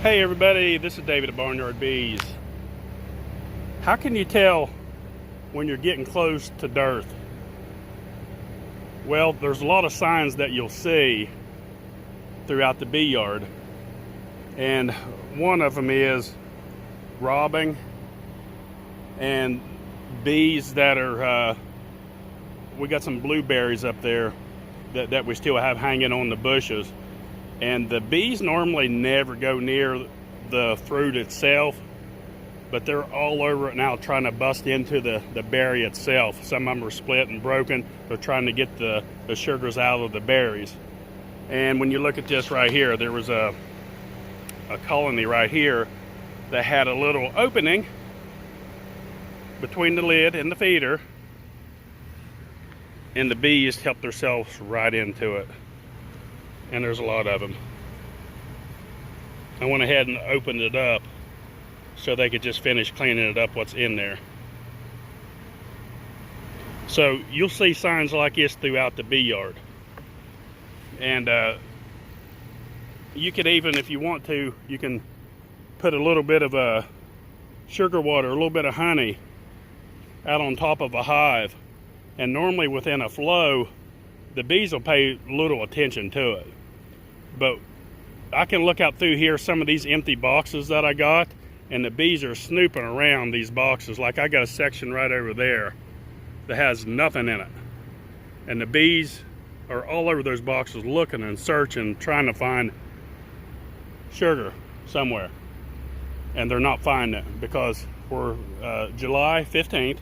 Hey everybody, this is David at BarnYard Bees. How can you tell when you're getting close to dearth? Well, there's a lot of signs that you'll see throughout the bee yard. And one of them is robbing and bees that are, we got some blueberries up there that we still have hanging on the bushes. And the bees normally never go near the fruit itself, but they're all over it now trying to bust into the berry itself. Some of them are split and broken. They're trying to get the sugars out of the berries. And when you look at this right here, there was a colony right here that had a little opening between the lid and the feeder, and the bees helped themselves right into it. And there's a lot of them. I went ahead and opened it up so they could just finish cleaning it up what's in there. So you'll see signs like this throughout the bee yard. And you could even, if you want to, you can put a little bit of sugar water, a little bit of honey out on top of a hive. And normally within a flow, the bees will pay little attention to it. But I can look out through here, some of these empty boxes that I got, and the bees are snooping around these boxes. Like I got a section right over there that has nothing in it. And the bees are all over those boxes looking and searching, trying to find sugar somewhere. And they're not finding it because we're July 15th,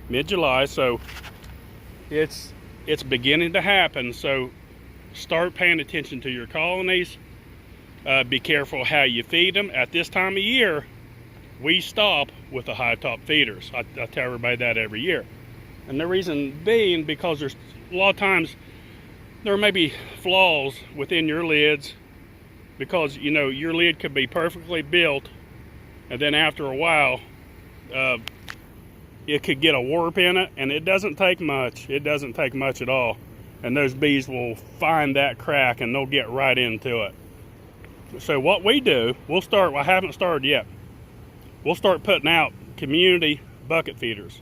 mid-July, so it's beginning to happen. So start paying attention to your colonies. Be careful how you feed them. At this time of year, we stop with the high top feeders. I tell everybody that every year. And the reason being because there's a lot of times there may be flaws within your lids, because you know your lid could be perfectly built, and then after a while it could get a warp in it, and it doesn't take much. It doesn't take much at all. And those bees will find that crack and they'll get right into it. So what we do, I haven't started yet. We'll start putting out community bucket feeders.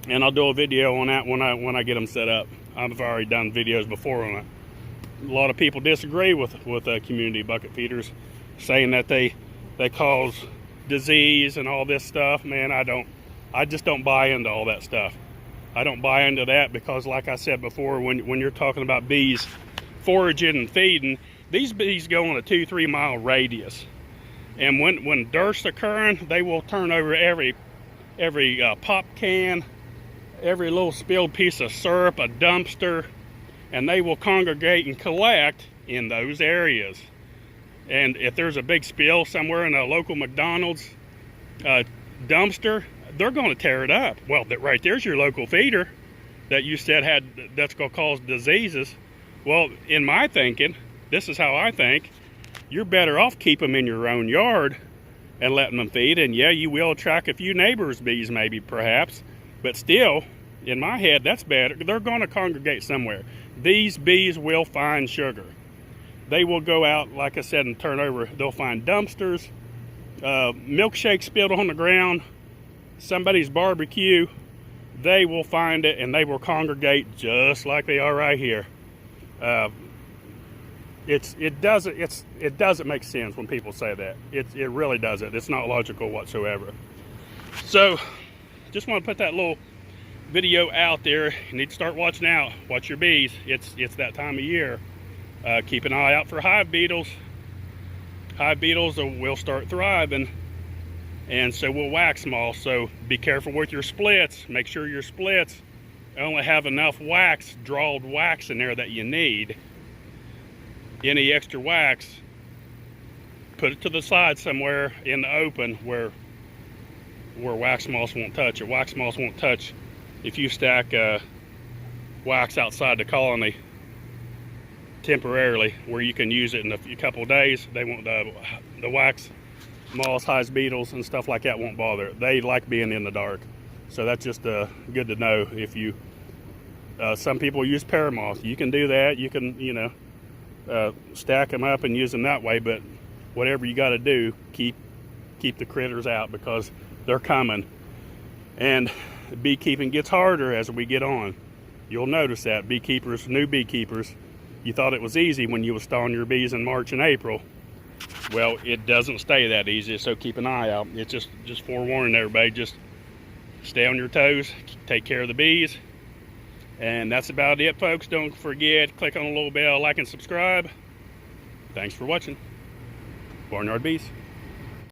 And I'll do a video on that when I get them set up. I've already done videos before on it. A lot of people disagree with community bucket feeders, saying that they cause disease and all this stuff. Man, I just don't buy into all that stuff. I don't buy into that because, like I said before, when you're talking about bees foraging and feeding, these bees go on a 2-3 mile radius. And when dearth's occurring, they will turn over every pop can, every little spilled piece of syrup, a dumpster, and they will congregate and collect in those areas. And if there's a big spill somewhere in a local McDonald's dumpster, they're going to tear it up. Well, right there's your local feeder that you said that's going to cause diseases. Well, in my thinking, this is how I think, you're better off keeping them in your own yard and letting them feed. And yeah, you will attract a few neighbors' bees maybe, perhaps, but still, in my head, that's better. They're going to congregate somewhere. These bees will find sugar. They will go out, like I said, and turn over. They'll find dumpsters, milkshakes spilled on the ground, somebody's barbecue. They will find it and they will congregate just like they are right here. It doesn't make sense when people say that. It really doesn't. It's not logical whatsoever. So just want to put that little video out there. You need to start watching out. Watch your bees. It's that time of year. Keep an eye out for hive beetles. Hive beetles will start thriving, and so will wax moths. So be careful with your splits. Make sure your splits only have enough wax, drawed wax in there that you need. Any extra wax, put it to the side somewhere in the open where wax moths won't touch it. Wax moths won't touch if you stack wax outside the colony temporarily, where you can use it in a couple of days. They won't. The wax moths, hive beetles, and stuff like that won't bother it. They like being in the dark. So that's just good to know. If you some people use paramoth, you can do that. You can stack them up and use them that way, but whatever you got to do, keep the critters out, because they're coming. And beekeeping gets harder as we get on. You'll notice that. Beekeepers, new beekeepers, you thought it was easy when you were stalling your bees in March and April. Well, it doesn't stay that easy, so keep an eye out. It's just forewarning everybody. Just stay on your toes, take care of the bees. And that's about it, folks. Don't forget, click on the little bell, like and subscribe. Thanks for watching. BarnYard Bees.